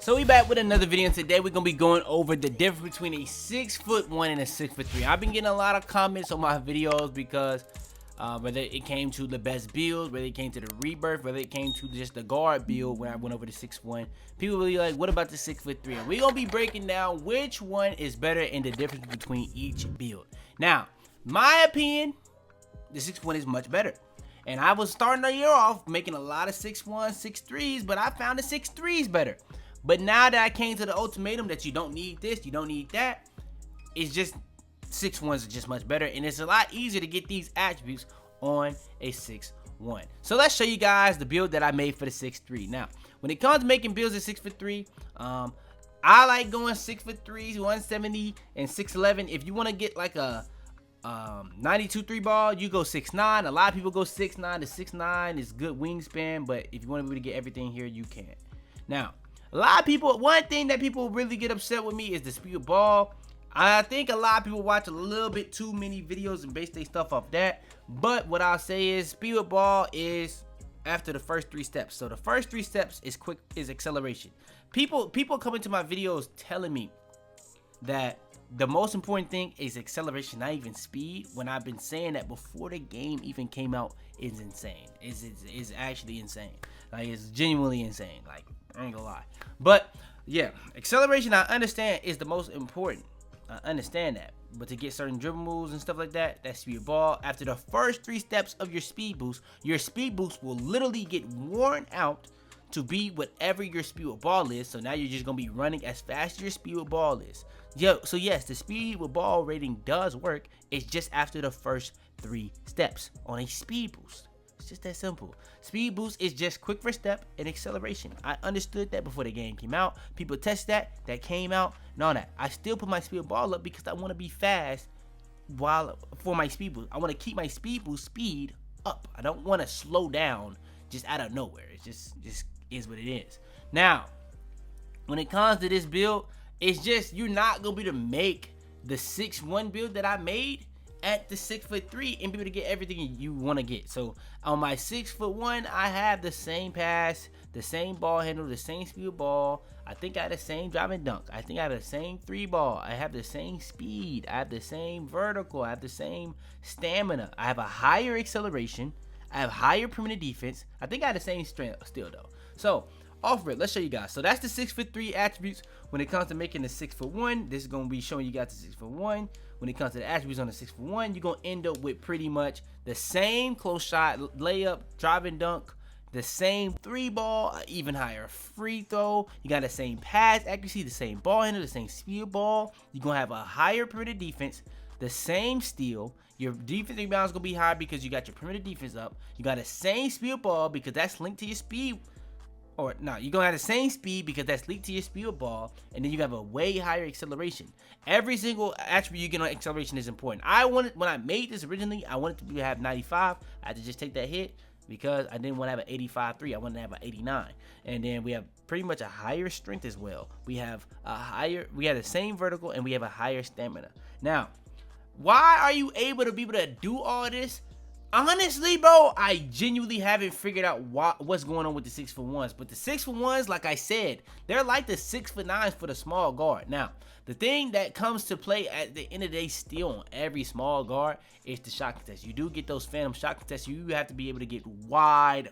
So we back with another video, and today we're gonna be going over the difference between a 6'1" and a 6'3". I've been getting a lot of comments on my videos because whether it came to the best build, whether it came to the Rebirth, whether it came to just the guard build when I went over the 6'1", people really like, what about the 6'3"? And we're gonna be breaking down which one is better and the difference between each build. Now, my opinion, the 6'1" is much better. And I was starting the year off making a lot of 6'1", 6'3s, but I found the 6'3s better. But now that I came to the ultimatum that you don't need this, you don't need that, it's just 6'1s are just much better, and it's a lot easier to get these attributes on a 6'1". So let's show you guys the build that I made for the 6'3". Now, when it comes to making builds at 6'3", I like going 6'3s, 170 and 6'11. If you want to get like a 92 3 ball, you go 6'9". A lot of people go 6'9". The 6'9 is good wingspan, but if you want to be able to get everything here, you can. Now, a lot of people, one thing that people really get upset with me is the speed of ball. I think a lot of people watch a little bit too many videos and base their stuff off that. But what I'll say is speed of ball is after the first 3 steps. So the first 3 steps is acceleration. People come into my videos telling me that the most important thing is acceleration, not even speed, when I've been saying that before the game even came out. Is insane. Is actually insane. Like, it's genuinely insane. Like, I ain't gonna lie. But yeah, acceleration, I understand, is the most important. I understand that. But to get certain dribble moves and stuff like that, that's speed of ball. After the first 3 steps of your speed boost will literally get worn out to be whatever your speed with ball is. So now you're just gonna be running as fast as your speed with ball is. So yes, the speed with ball rating does work. It's just after the first 3 steps on a speed boost. It's just that simple. Speed boost is just quick first step and acceleration. I understood that before the game came out. People test that came out and all that. I still put my speed of ball up because I want to be fast for my speed boost. I want to keep my speed boost speed up. I don't want to slow down just out of nowhere. It just is what it is. Now, when it comes to this build, it's just you're not gonna be able to make the 6'1" build that I made at the 6'3" and be able to get everything you want to get. So on my 6'1", I have the same pass, the same ball handle, the same speed of ball. I think I have the same drive and dunk. I think I have the same 3 ball. I have the same speed. I have the same vertical. I have the same stamina. I have a higher acceleration. I have higher perimeter defense. I think I have the same strength still though. So off rip, let's show you guys. So that's the 6'3" attributes. When it comes to making the 6'1", this is gonna be showing you guys the 6'1". When it comes to the attributes on the 6'1", you're gonna end up with pretty much the same close shot, layup, drive and dunk, the same 3 ball, even higher free throw. You got the same pass accuracy, the same ball handle, the same speed ball. You're gonna have a higher perimeter defense, the same steal. Your defensive rebound is gonna be higher because you got your perimeter defense up. You got the same speed ball because that's linked to your speed. Or no, you're gonna have the same speed because that's linked to your speed of ball, and then you have a way higher acceleration. Every single attribute you get on acceleration is important. When I made this originally, I wanted to have 95. I had to just take that hit because I didn't want to have an 85.3. I wanted to have an 89. And then we have pretty much a higher strength as well. We have the same vertical and we have a higher stamina. Now, why are you able to do all this? Honestly, bro, I genuinely haven't figured out what's going on with the 6'1s. But the 6'1s, like I said, they're like the 6'9s for the small guard. Now, the thing that comes to play at the end of the day still on every small guard is the shot contest. You do get those phantom shot contests. You have to be able to get wide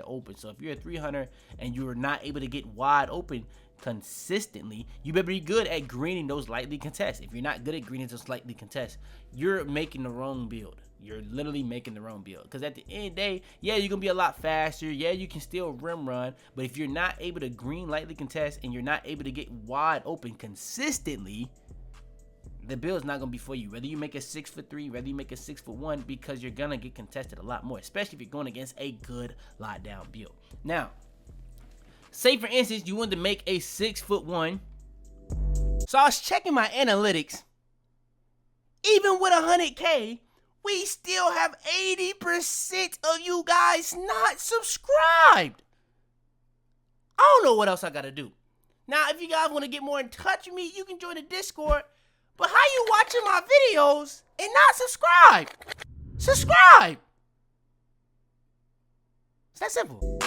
open. So if you're a 300 and you're not able to get wide open consistently, you better be good at greening those lightly contests. If you're not good at greening those lightly contests, you're making the wrong build. You're literally making the wrong build. Because at the end of the day, yeah, you're going to be a lot faster. Yeah, you can still rim run. But if you're not able to green lightly contest and you're not able to get wide open consistently, the build's not going to be for you. Whether you make a 6'3", whether you make a 6'1", because you're going to get contested a lot more. Especially if you're going against a good lockdown build. Now, say for instance, you wanted to make a 6'1". So I was checking my analytics. Even with 100K, we still have 80% of you guys not subscribed. I don't know what else I gotta do. Now, if you guys want to get more in touch with me, you can join the Discord. But how you watching my videos and not subscribe? Subscribe! It's that simple.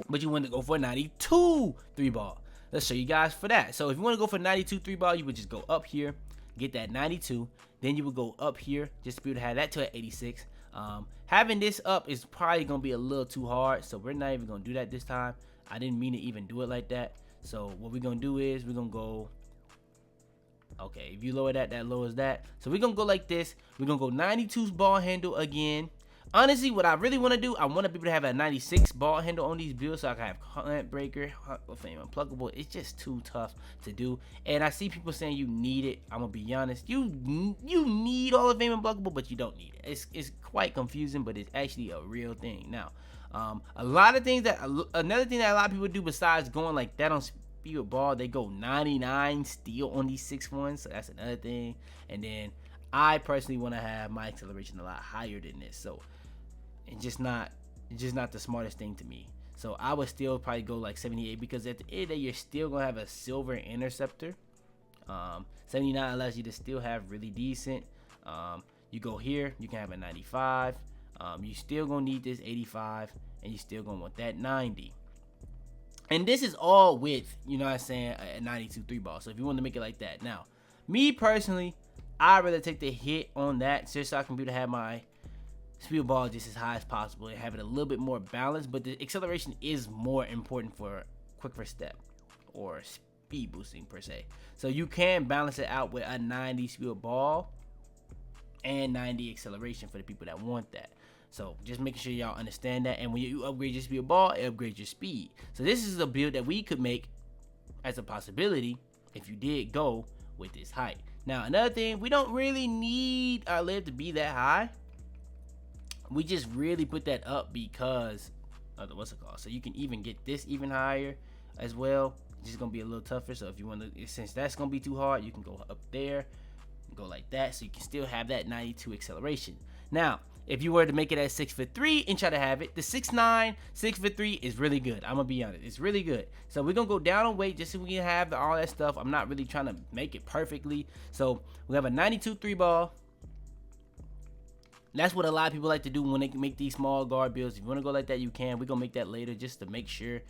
But you want to go for a 92 3 ball. let's show you guys for that. So if you want to go for 92 3 ball, you would just go up here, get that 92, then you would go up here just to be able to have that to an 86. Having this up is probably gonna be a little too hard, so we're not even gonna do that this time. I didn't mean to even do it like that. So what we're gonna do is we're gonna go, okay, if you lower that, that lowers that. So we're gonna go like this. We're gonna go 92's ball handle again. Honestly, what I really want to do, I want to be able to have a 96 ball handle on these builds so I can have Hunt Breaker, Hall of Fame Unpluggable. It's just too tough to do. And I see people saying you need it. I'm going to be honest. You need Hall of Fame Unpluggable, but you don't need it. It's quite confusing, but it's actually a real thing. Now, another thing that a lot of people do besides going like that on speed with ball, they go 99 steal on these 6-1s. So that's another thing. And then I personally want to have my acceleration a lot higher than this. So it's just not the smartest thing to me. So I would still probably go like 78 because at the end of the day, you're still gonna have a silver interceptor. 79 allows you to still have really decent. You go here, you can have a 95. You still gonna need this 85, and you still gonna want that 90. And this is all with, you know what I'm saying, a 92 3 ball. So if you want to make it like that, now me personally, I'd rather take the hit on that just so I can be able to have my speed ball just as high as possible and have it a little bit more balanced. But the acceleration is more important for quicker step or speed boosting per se. So you can balance it out with a 90 speed ball and 90 acceleration for the people that want that. So just making sure y'all understand that. And when you upgrade your speed ball, it upgrades your speed. So this is a build that we could make as a possibility if you did go with this height. Now another thing, we don't really need our lift to be that high. We just really put that up because of the what's it called. So you can even get this even higher as well. It's just gonna be a little tougher. So if you want to, since that's gonna be too hard, you can go up there, go like that, so you can still have that 92 acceleration. Now, if you were to make it at 6'3" and try to have it, the 6'9", 6'3" is really good. I'm gonna be honest, it's really good. So we're gonna go down on weight just so we can have all that stuff. I'm not really trying to make it perfectly. So we have a 92 3 ball. That's what a lot of people like to do when they can make these small guard builds. If you want to go like that, you can. We're going to make that later just to make sure.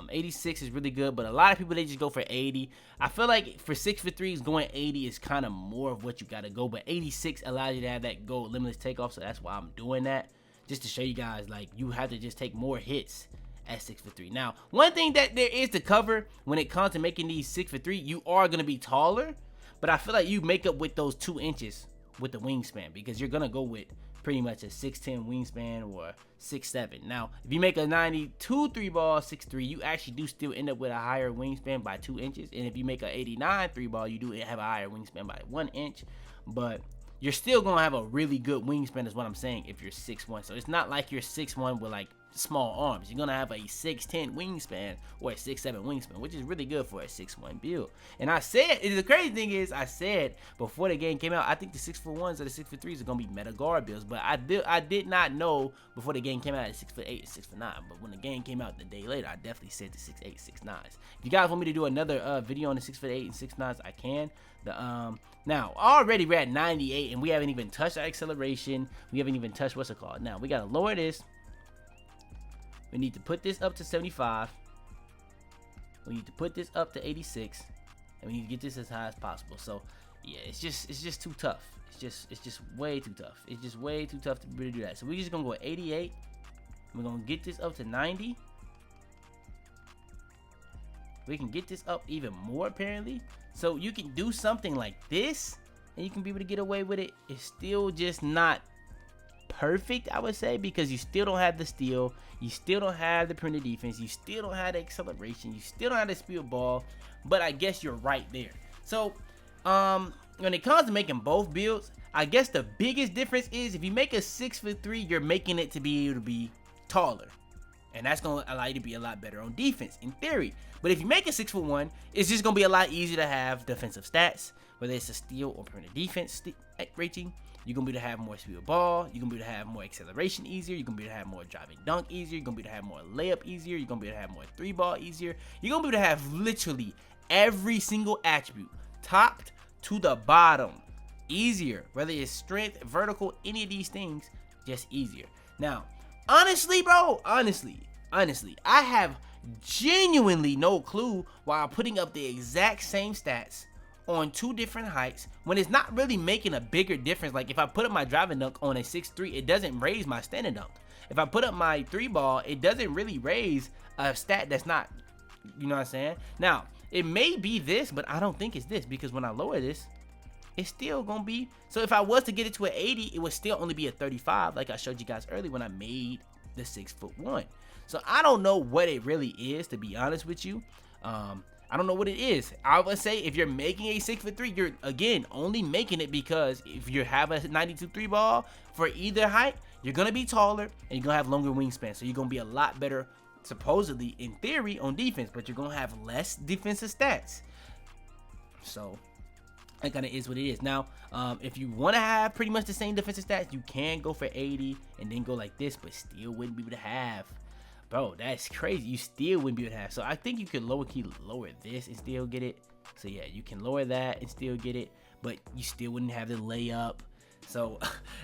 86 is really good, but a lot of people, they just go for 80. I feel like for 6'3", going 80 is kind of more of what you got to go, but 86 allows you to have that gold limitless takeoff, so that's why I'm doing that, just to show you guys, like, you have to just take more hits at 6'3". Now, one thing that there is to cover when it comes to making these 6'3", you are going to be taller, but I feel like you make up with those 2 inches with the wingspan, because you're gonna go with pretty much a 6'10" wingspan or 6'7". Now, if you make a 92 3 ball 6'3", you actually do still end up with a higher wingspan by 2 inches. And if you make a 89 3 ball, you do have a higher wingspan by 1 inch. But you're still gonna have a really good wingspan, is what I'm saying, if you're 6'1". So it's not like you're 6'1" with like small arms. You're gonna have a 6'10" wingspan or a 6'7" wingspan, which is really good for a 6'1" build. And I said, the crazy thing is, I said before the game came out, I think the 6'1s or the 6'3s are gonna be meta guard builds. But I did not know before the game came out at 6'8" and 6'9". But when the game came out the day later, I definitely said the 6'8", 6'9s. If you guys want me to do another video on the 6'8" and 6'9s, I can. Now already we're at 98 and we haven't even touched our acceleration. We haven't even touched what's it called. Now we gotta lower this. We need to put this up to 75. We need to put this up to 86, and we need to get this as high as possible. So yeah, it's just too tough. It's just way too tough. It's just way too tough to really do that. So we're just gonna go 88. We're gonna get this up to 90. We can get this up even more apparently. So you can do something like this, and you can be able to get away with it. It's still just not perfect, I would say, because you still don't have the steal, you still don't have the perimeter defense, you still don't have the acceleration, you still don't have the speed ball, but I guess you're right there. So when it comes to making both builds, I guess the biggest difference is if you make a 6'3", you're making it to be able to be taller, and that's going to allow you to be a lot better on defense in theory. But if you make a 6'1", it's just going to be a lot easier to have defensive stats, whether it's a steal or perimeter defense rating. You're going to be able to have more speed of ball. You're going to be able to have more acceleration easier. You're going to be able to have more driving dunk easier. You're going to be able to have more layup easier. You're going to be able to have more 3-ball easier. You're going to be able to have literally every single attribute, top to the bottom, easier. Whether it's strength, vertical, any of these things, just easier. Now, honestly, bro, honestly, I have genuinely no clue why I'm putting up the exact same stats on 2 different heights when it's not really making a bigger difference. Like if I put up my driving dunk on a 6'3", it doesn't raise my standing dunk. If I put up my 3 ball, it doesn't really raise a stat that's not, you know what I'm saying? Now, it may be this, but I don't think it's this, because when I lower this, it's still gonna be, so if I was to get it to an 80, it would still only be a 35, like I showed you guys earlier when I made the 6'1". So I don't know what it really is, to be honest with you. I don't know what it is. I would say if you're making a 6'3", you're again only making it because if you have a 92 3 ball for either height, you're gonna be taller and you're gonna have longer wingspan. So you're gonna be a lot better, supposedly in theory, on defense, but you're gonna have less defensive stats. So that kind of is what it is. Now, if you want to have pretty much the same defensive stats, you can go for 80 and then go like this, but still wouldn't be able to have. Bro, that's crazy. You still wouldn't be able to have. So I think you could lower this and still get it. So yeah, you can lower that and still get it, but you still wouldn't have the layup. So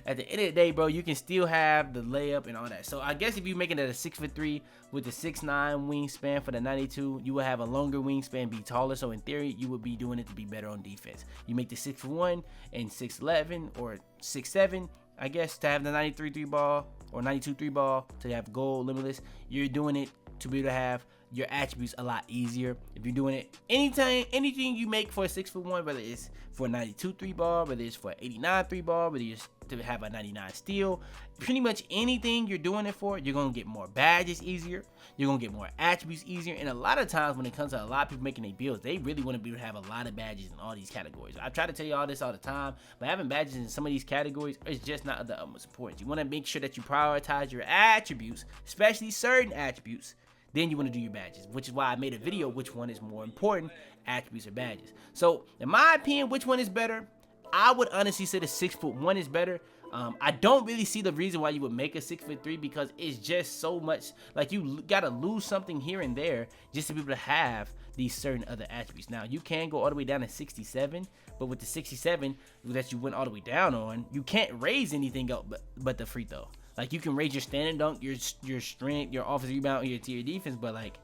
at the end of the day, bro, you can still have the layup and all that. So I guess if you're making it a 6'3" with the 6'9" wingspan for the 92, you would have a longer wingspan, be taller. So in theory, you would be doing it to be better on defense. You make the 6'1" and 6'11" or 6'7", I guess, to have the 93 3 ball or 92 3 ball, to have goal limitless. You're doing it to be able to have your attributes a lot easier. If you're doing it anything you make for a 6'1", whether it's for a 92 3 ball, whether it's for an 89 3 ball, whether it's to have a 99 steal, pretty much anything you're doing it for, you're gonna get more badges easier, you're gonna get more attributes easier. And a lot of times when it comes to a lot of people making their builds, they really want to be able to have a lot of badges in all these categories. I try to tell you all this all the time, but having badges in some of these categories is just not of the utmost importance. You want to make sure that you prioritize your attributes, especially certain attributes. Then you want to do your badges, which is why I made a video which one is more important, attributes or badges. So in my opinion, which one is better? I would honestly say the 6'1" is better. I don't really see the reason why you would make a 6'3", because it's just so much, like, you gotta lose something here and there just to be able to have these certain other attributes. Now you can go all the way down to 67, but with the 67 that you went all the way down on, you can't raise anything else but the free throw. Like, you can raise your standing dunk, your strength, your offensive rebound, your tier defense, but like,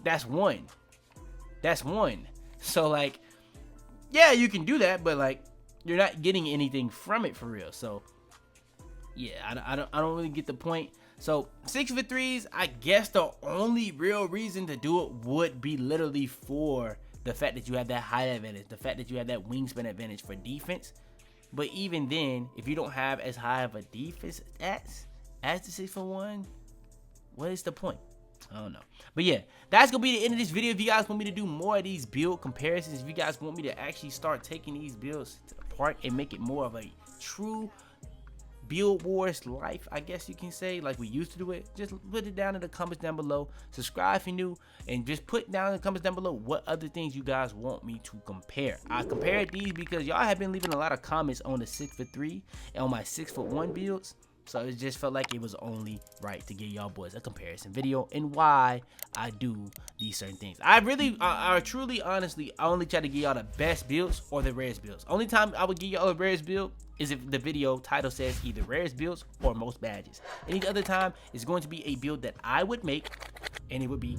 that's one. So like, yeah, you can do that, but like, you're not getting anything from it for real. So yeah, I don't really get the point. So 6'3"s, I guess the only real reason to do it would be literally for the fact that you have that height advantage, the fact that you have that wingspan advantage for defense. But even then, if you don't have as high of a defense stats as the 6'1", what is the point? I don't know. But yeah, that's gonna be the end of this video. If you guys want me to do more of these build comparisons, if you guys want me to actually start taking these builds apart and make it more of a true Build Wars life, I guess you can say, like we used to do it, just put it down in the comments down below. Subscribe if you're new, and just put down in the comments down below what other things you guys want me to compare. I compared these because y'all have been leaving a lot of comments on the 6'3" and on my 6'1" builds. So it just felt like it was only right to give y'all boys a comparison video and why I do these certain things. I truly, honestly, I only try to give y'all the best builds or the rarest builds. Only time I would give y'all the rarest build is if the video title says either rarest builds or most badges. Any other time, it's going to be a build that I would make, and it would be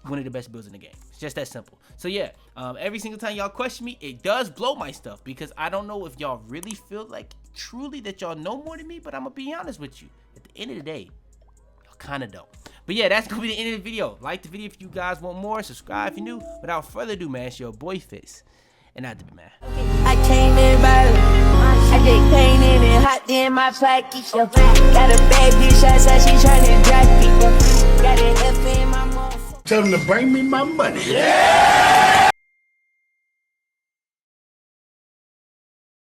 one of the best builds in the game. It's just that simple. So yeah, every single time y'all question me, it does blow my stuff, because I don't know if y'all really feel like truly that y'all know more than me, but I'm gonna be honest with you. At the end of the day, y'all kind of don't. But yeah, that's gonna be the end of the video. Like the video if you guys want more. Subscribe if you're new. Without further ado, man, it's your boy Fitz, and I did, man. I came in by I did clean in and hot in my pocket. Got a bad bitch outside, she tryna drop it. Got an F in my mouth. Tell them to bring me my money. Yeah!